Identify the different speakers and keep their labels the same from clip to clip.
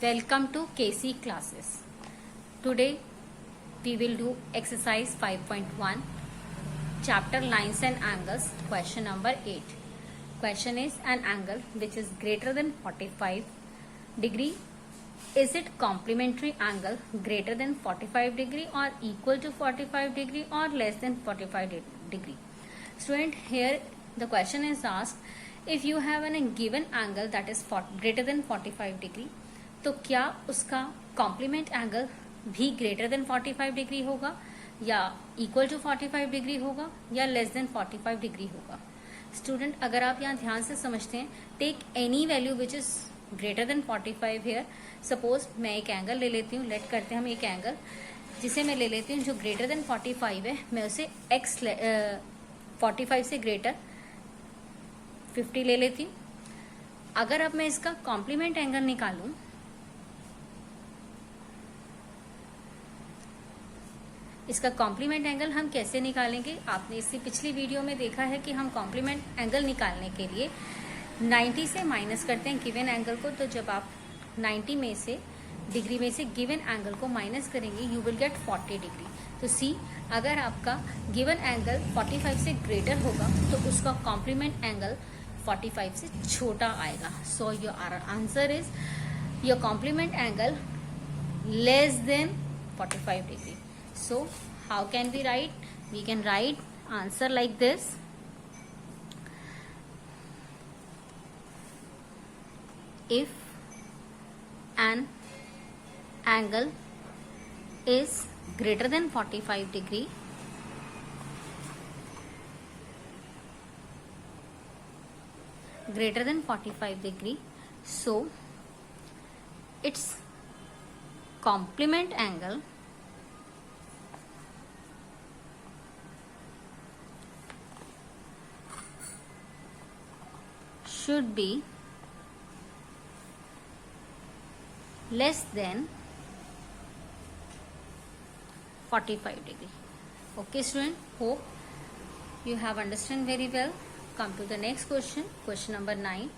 Speaker 1: Welcome to KC classes. Today we will do exercise 5.1 chapter lines and angles, question number 8. Question is, an angle which is greater than 45 degree, is it complementary angle greater than 45 degree or equal to 45 degree or less than 45 degree? Student, here the question is asked, if you have a given angle that is greater than 45 degree, तो क्या उसका complement angle भी greater than 45 degree होगा या equal to 45 degree होगा या less than 45 degree होगा? Student, अगर आप यहाँ ध्यान से समझते हैं, take any value which is greater than 45 here. Suppose मैं एक एंगल ले लेती हूँ, लेट करते हैं हम एक एंगल जिसे मैं ले लेती हूँ जो ग्रेटर देन 45 है. मैं उसे एक्स 45 से ग्रेटर 50 ले लेती हूँ. अगर अब मैं इसका कॉम्प्लीमेंट एंगल निकालूं, इसका कॉम्प्लीमेंट एंगल हम कैसे निकालेंगे? आपने इससे पिछली वीडियो में देखा है कि हम कॉम्प्लीमेंट एंगल निकालने के लिए 90 से माइनस करते हैं गिवन एंगल को. तो जब आप 90 में से डिग्री में से गिवन एंगल को माइनस करेंगे, यू विल गेट 40 डिग्री. तो सी, अगर आपका गिवन एंगल 45 से ग्रेटर होगा तो उसका कॉम्प्लीमेंट एंगल 45 से छोटा आएगा. So your answer is your complement angle less than 45 degree. So how can we write? We can write answer like this. If an angle is greater than 45 degree, so its complement angle should be less than 45 degree. Okay student, hope you have understood very well. Come to the next question, question number 9.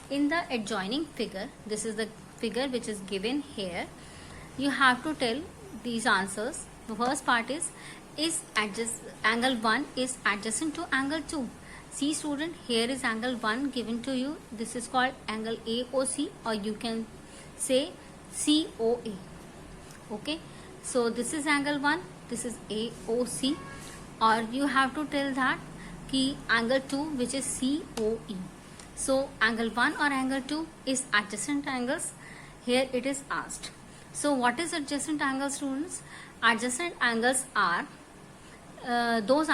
Speaker 1: In the adjoining figure, this is the figure which is given here, you have to tell these answers. The first part is angle 1 is adjacent to angle 2. See student, here is angle 1 given to you. This is called angle AOC, or you can say COA. Okay, so this is angle 1, this is AOC, or you have to tell that ki angle 2 which is COE. So angle 1 or angle 2 is adjacent angles. Here it is asked. So what is adjacent angles, students? Adjacent angles are those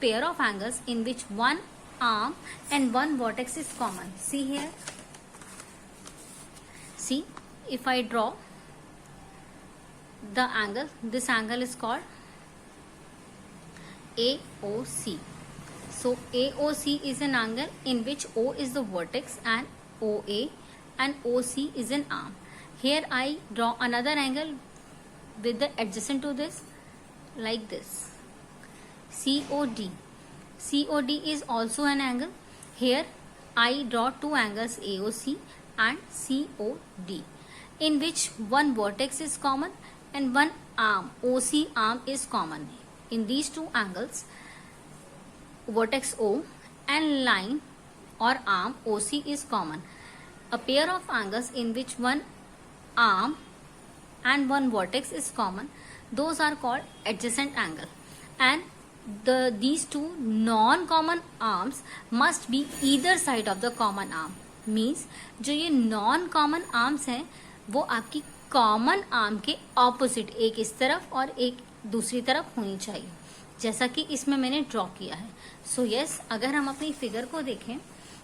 Speaker 1: pair of angles in which one arm and one vertex is common. See here. See, if I draw the angle, this angle is called AOC. So AOC is an angle in which O is the vertex and OA and OC is an arm. Here I draw another angle with the adjacent to this, like this. COD. COD is also an angle. Here I draw two angles AOC and COD, in which one vertex is common and one arm, OC arm, is common. In these two angles, vertex O and line or arm OC is common. A pair of angles in which one arm and one vertex is common, those are called adjacent angle. And these two non-common arms must be either side of the common arm. Means जो ये non-common arms हैं वो आपकी common arm के opposite, एक इस तरफ और एक दूसरी तरफ होनी चाहिए, जैसा कि इसमें मैंने ड्रॉ किया है. सो यस, अगर हम अपनी फिगर को देखें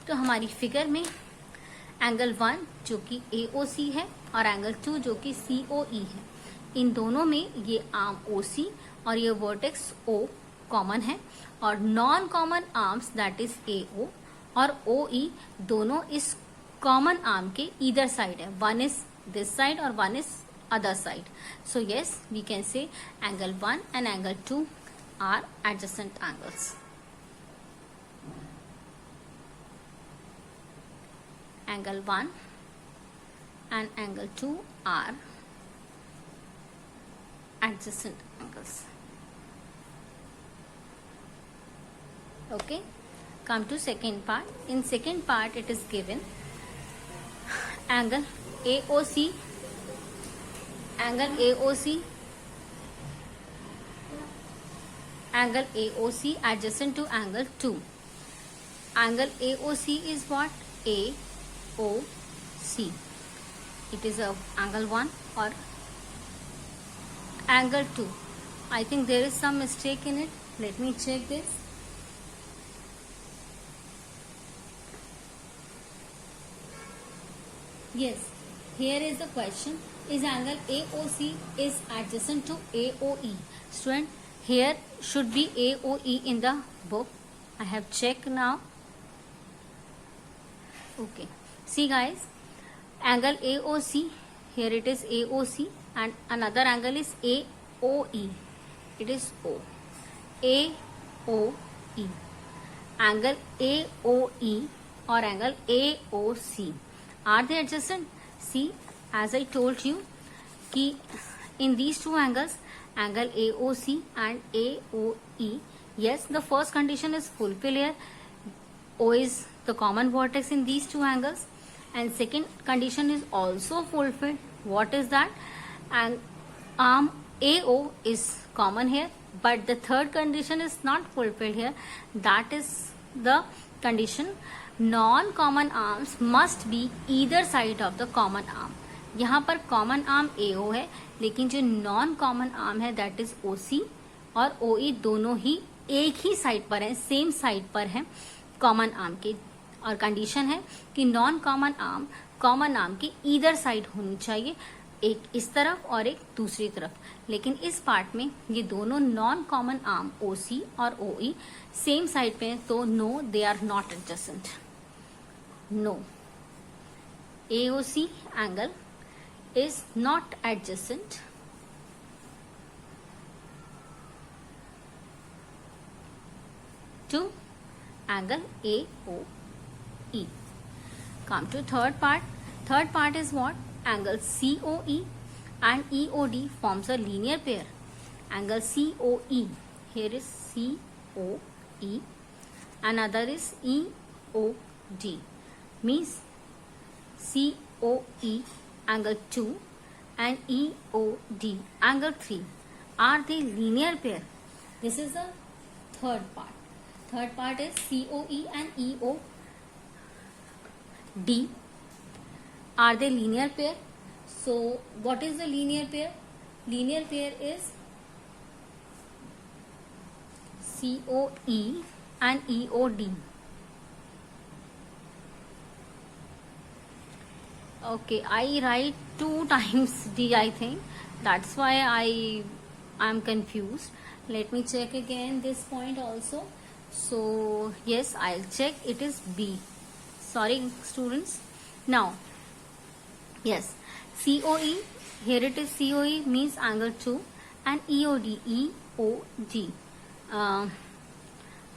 Speaker 1: तो हमारी फिगर में एंगल 1 जो कि AOC है और एंगल 2 जो कि COE है, इन दोनों में ये आर्म OC और ये वर्टेक्स O कॉमन है, और non common arms that is AO और OE दोनों इस कॉमन आर्म के ईदर साइड है. वन इज दिस साइड और one is other side. So yes, we can say angle 1 and angle 2 are adjacent angles. Angle 1 and angle 2 are adjacent angles. Okay, come to second part. In second part it is given angle AOC, angle AOC adjacent to angle 2. Angle AOC is what? AOC. It is a angle 1 or angle 2. I think there is some mistake in it. Let me check this. Yes, here is the question. Is angle AOC is adjacent to AOE? Student, here should be AOE in the book. I have checked now. Okay, see guys, angle AOC, here it is AOC, and another angle is AOE. It is O. AOE. Angle AOE or angle AOC. Are they adjacent? See, as I told you, कि in these two angles, angle AOC and AOE, yes, the first condition is fulfilled here. O is the common vertex in these two angles, and second condition is also fulfilled. What is that? And arm AO is common here, but the third condition is not fulfilled here. That is the condition, non-common arms must be either side of the common arm. यहाँ पर common arm AO है, लेकिन जो non common arm है that is OC और OE दोनों ही एक ही side पर है, सेम साइड पर है कॉमन आर्म के. और कंडीशन है कि non common arm common arm की ईदर साइड होनी चाहिए, एक इस तरफ और एक दूसरी तरफ. लेकिन इस पार्ट में ये दोनों नॉन कॉमन आर्म OC और OE सेम साइड पे हैं, तो no, they are not adjacent. No, AOC angle is not adjacent to angle AOE. Come to third part. Third part is what? Angle COE and EOD forms a linear pair. Angle COE, here is COE, another is EOD, means COE angle 2 and EOD angle 3. Are they linear pair? This is the third part. Third part is COE and EOD. Are they linear pair? So what is the linear pair? Linear pair is COE and EOD. Okay, I write 2 times D, I think. That's why I am confused. Let me check again this point also. So yes, I'll check. It is B. Sorry, students. Now, yes, COE. Here it is COE means angle 2, and EOD,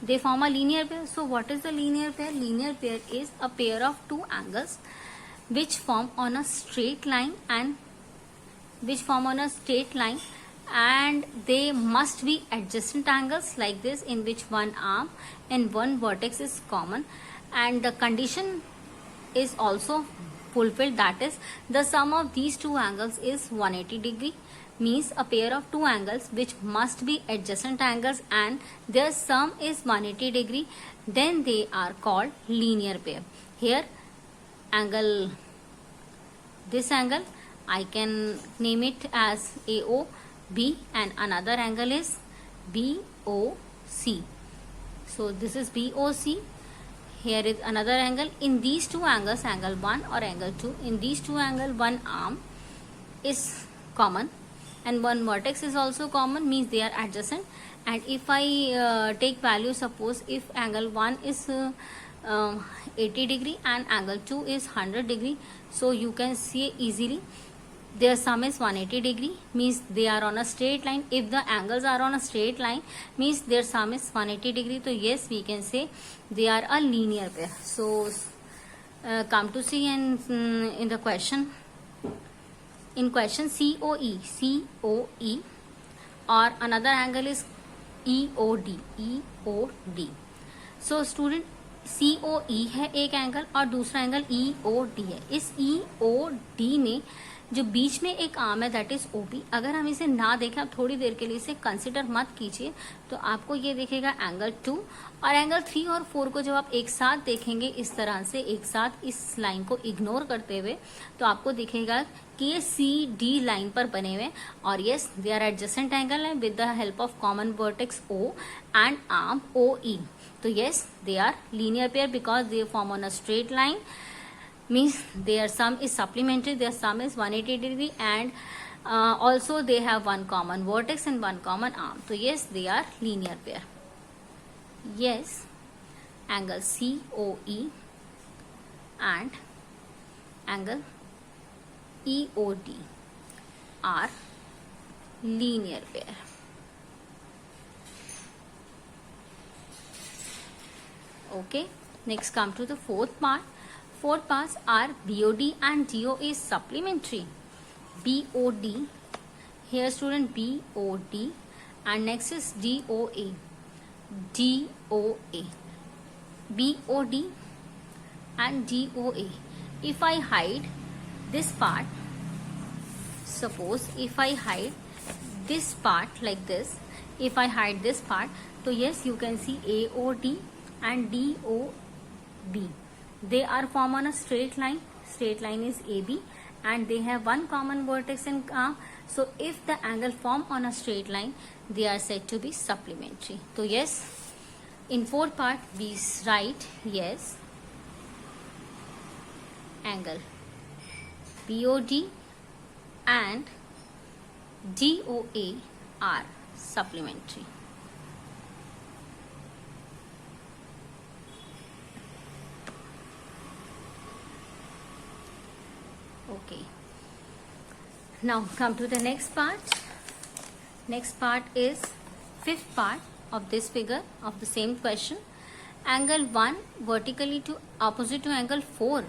Speaker 1: they form a linear pair. So what is the linear pair? Linear pair is a pair of two angles which form on a straight line and they must be adjacent angles like this, in which one arm and one vertex is common, and the condition is also fulfilled, that is the sum of these two angles is 180 degree, means a pair of two angles which must be adjacent angles and their sum is 180 degree, then they are called linear pair. Here angle, this angle I can name it as AOB, and another angle is BOC. So this is BOC. Here is another angle. In these two angles, angle 1 or angle 2, in these two angles one arm is common and one vertex is also common, means they are adjacent. And if I take value, suppose if angle 1 is 80 degree and angle 2 is 100 degree, so you can see easily their sum is 180 degree, means they are on a straight line. If the angles are on a straight line, means their sum is 180 degree, so yes, we can say they are a linear pair. So come to see in the question, in question COE or another angle is EOD. So student COE है एक angle और दूसरा angle EOD है. इस EOD में जो बीच में एक आर्म है दैट इज OB. अगर हम इसे ना देखें, आप थोड़ी देर के लिए इसे कंसिडर मत कीजिए, तो आपको ये दिखेगा एंगल 2 और एंगल 3 और 4 को जब आप एक साथ देखेंगे इस तरह से एक साथ इस लाइन को इग्नोर करते हुए, तो आपको दिखेगा कि ये CD लाइन पर बने हुए और yes they are adjacent angle है with the help of common vertex O and arm OE. तो yes they are linear pair because they form on a straight line, means their sum is supplementary, their sum is 180 degree and also they have one common vertex and one common arm. So yes, they are linear pair. Yes, angle COE and angle EOD are linear pair. Okay, next come to the fourth part. Fourth parts are BOD and DO is supplementary. BOD, here student BOD and next is DOA. DOA. BOD and DOA. If I hide this part, suppose if I hide this part like this, if I hide this part, so yes you can see AOD and DOB. They are formed on a straight line. Straight line is AB and they have one common vertex and arm. So if the angle formed on a straight line, they are said to be supplementary. So yes, in fourth part we write yes, angle BOD and DOA are supplementary. Okay, now come to the next part. Next part is fifth part of this figure of the same question. Angle 1 vertically to opposite to angle 4.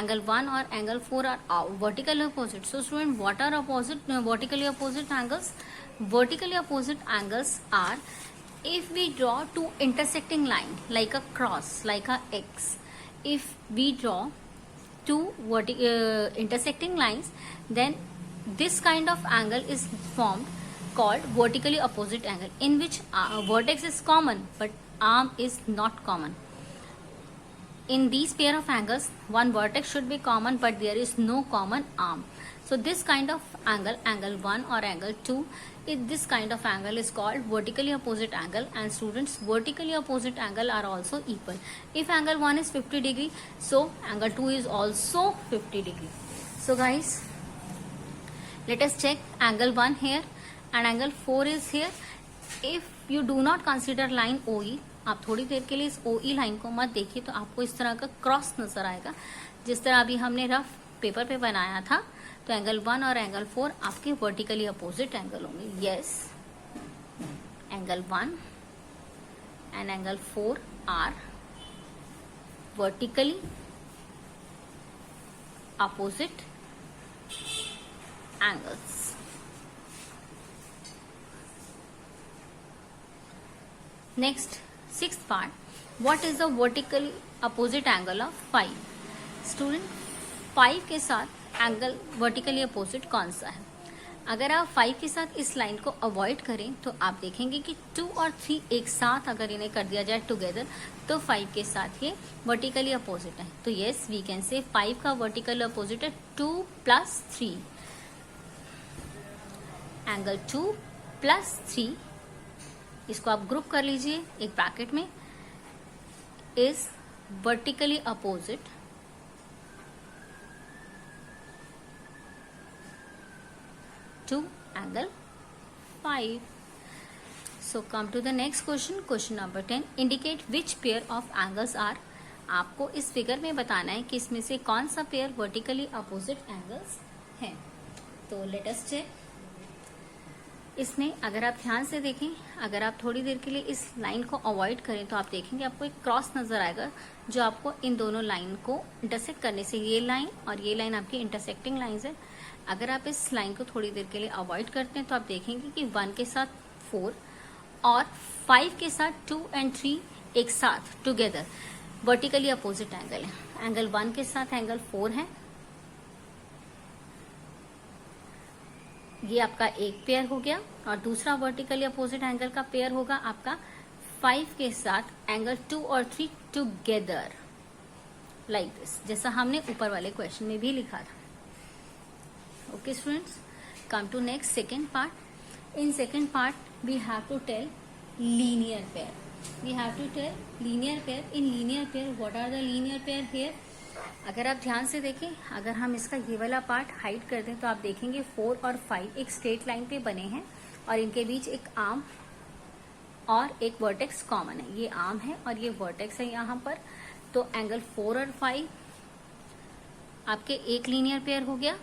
Speaker 1: Angle 1 or angle 4 are vertically opposite. So student, what are opposite vertically opposite angles? Vertically opposite angles are if we draw two intersecting line like a cross, like a X. If we draw two intersecting lines, then this kind of angle is formed called vertically opposite angle, in which vertex is common but arm is not common. In these pair of angles, one vertex should be common but there is no common arm. So this kind of angle, angle 1 or angle 2, this kind of angle is called vertically opposite angle. And students, vertically opposite angle are also equal. If angle 1 is 50 degree, so angle 2 is also 50 degree. So guys, let us check angle 1 here and angle 4 is here. If you do not consider line OE, आप थोड़ी देर के लिए इस OE line को मत देखिए, तो आपको इस तरह का क्रॉस नजर आएगा जिस तरह अभी हमने रफ पेपर पे बनाया था. तो एंगल 1 और एंगल 4 आपके वर्टिकली अपोजिट एंगल होंगे. Yes, angle 1 and angle 4 are vertically opposite angles. Next, sixth part, what is the vertically opposite angle of 5? Student, 5 के साथ एंगल वर्टिकली अपोजिट कौन सा है? अगर आप 5 के साथ इस लाइन को अवॉइड करें तो आप देखेंगे कि 2 और 3 एक साथ अगर इन्हें कर दिया जाए टुगेदर, तो 5 के साथ ये वर्टिकली अपोजिट है. तो यस, वी कैन से 5 का वर्टिकल अपोजिट है 2 + 3. एंगल 2 + 3, इसको आप ग्रुप कर लीजिए एक ब्रैकेट में, is vertically opposite to angle 5. So come to the next question, question number 10. Indicate which pair of angles are. आपको इस फिगर में बताना है कि इसमें से कौन सा पेयर वर्टिकली अपोजिट एंगल्स हैं. तो लेट अस चेक. इसमें अगर आप ध्यान से देखें, अगर आप थोड़ी देर के लिए इस लाइन को अवॉइड करें तो आप देखेंगे आपको एक क्रॉस नजर आएगा जो आपको इन दोनों लाइन को इंटरसेक्ट करने से, ये लाइन और ये लाइन आपकी इंटरसेक्टिंग लाइंस है। अगर आप इस लाइन को थोड़ी देर के लिए अवॉइड करते हैं तो आप देखेंगे कि 1 के साथ 4 और 5 के साथ 2 and 3 एक साथ टुगेदर वर्टिकली अपोजिट एंगल है। एंगल 1 के साथ एंगल 4 है, ये आपका एक पेयर हो गया, और दूसरा वर्टिकली अपोजिट एंगल का पेयर होगा आपका 5 के साथ एंगल 2 और 3 टुगेदर, लाइक दिस, जैसा हमने ऊपर वाले क्वेश्चन में भी लिखा था। Okay students, come to next second part. In second part we have to tell linear pair. We have to tell linear pair. In linear pair, what are the linear pair here? अगर आप ध्यान से देखें, अगर हम इसका ये वाला पार्ट हाइड कर दें तो आप देखेंगे 4 और 5 एक स्ट्रेट लाइन पे बने हैं और इनके बीच एक आर्म और एक वर्टेक्स कॉमन है। ये आर्म है और ये वर्टेक्स है यहाँ पर। तो एंगल 4 और 5 आपके एक लीनियर पेयर हो गया।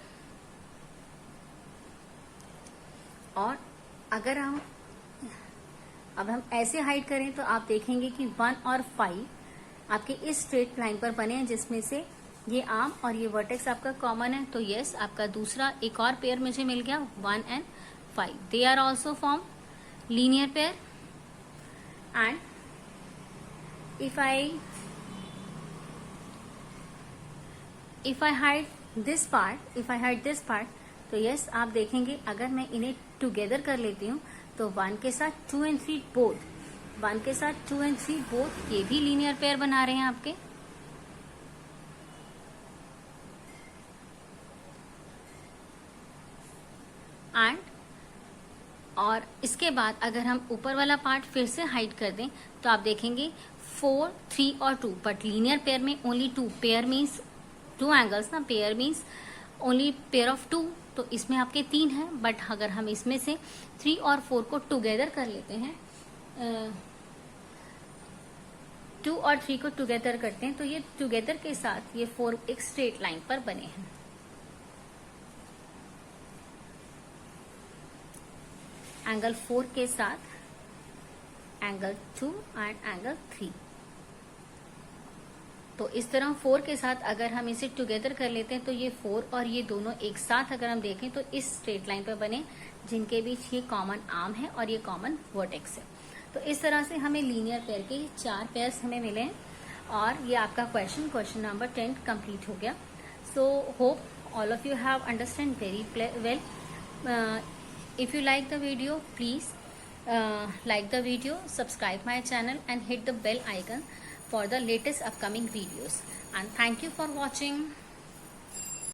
Speaker 1: और अगर हम ऐसे हाइड करें तो आप देखेंगे कि 1 और 5 आपके इस स्ट्रेट लाइन पर बने हैं, जिसमें से ये आर्म और ये वर्टेक्स आपका कॉमन है। तो यस, आपका दूसरा एक और पेयर मुझे मिल गया, 1 and 5। They are also form linear pair. And if I hide this part, तो यस आप देखेंगे अगर मैं इन्हें टुगेदर कर लेती हूँ तो 1 के साथ 2 and 3 बोथ, 1 के साथ 2 and 3 बोथ, ये भी लीनियर पेयर बना रहे हैं आपके। एंड और इसके बाद अगर हम ऊपर वाला पार्ट फिर से हाइड कर दें तो आप देखेंगे 4, 3 और 2, बट लीनियर पेयर में ओनली 2। पेयर मीन्स 2 एंगल्स ना, pair means only pair of 2, तो इसमें आपके 3 हैं। बट अगर हम इसमें से 3 और 4 को टुगेदर कर लेते हैं, 2 और 3 को टुगेदर करते हैं तो ये टुगेदर के साथ ये 4 एक स्ट्रेट लाइन पर बने हैं। एंगल 4 के साथ एंगल 2 एंड एंगल 3। तो इस तरह 4 के साथ अगर हम इसे टुगेदर कर लेते हैं तो ये 4 और ये दोनों एक साथ अगर हम देखें तो इस स्ट्रेट लाइन पर बने, जिनके बीच ये कॉमन आर्म है और ये कॉमन वर्टेक्स है। तो इस तरह से हमें लीनियर पेयर के 4 पेयर्स हमें मिले हैं और ये आपका क्वेश्चन नंबर 10 कंप्लीट हो गया। So hope all of you have understand very well. If you like the video, please like the video, subscribe my channel and hit the bell icon for the latest upcoming videos. And thank you for watching.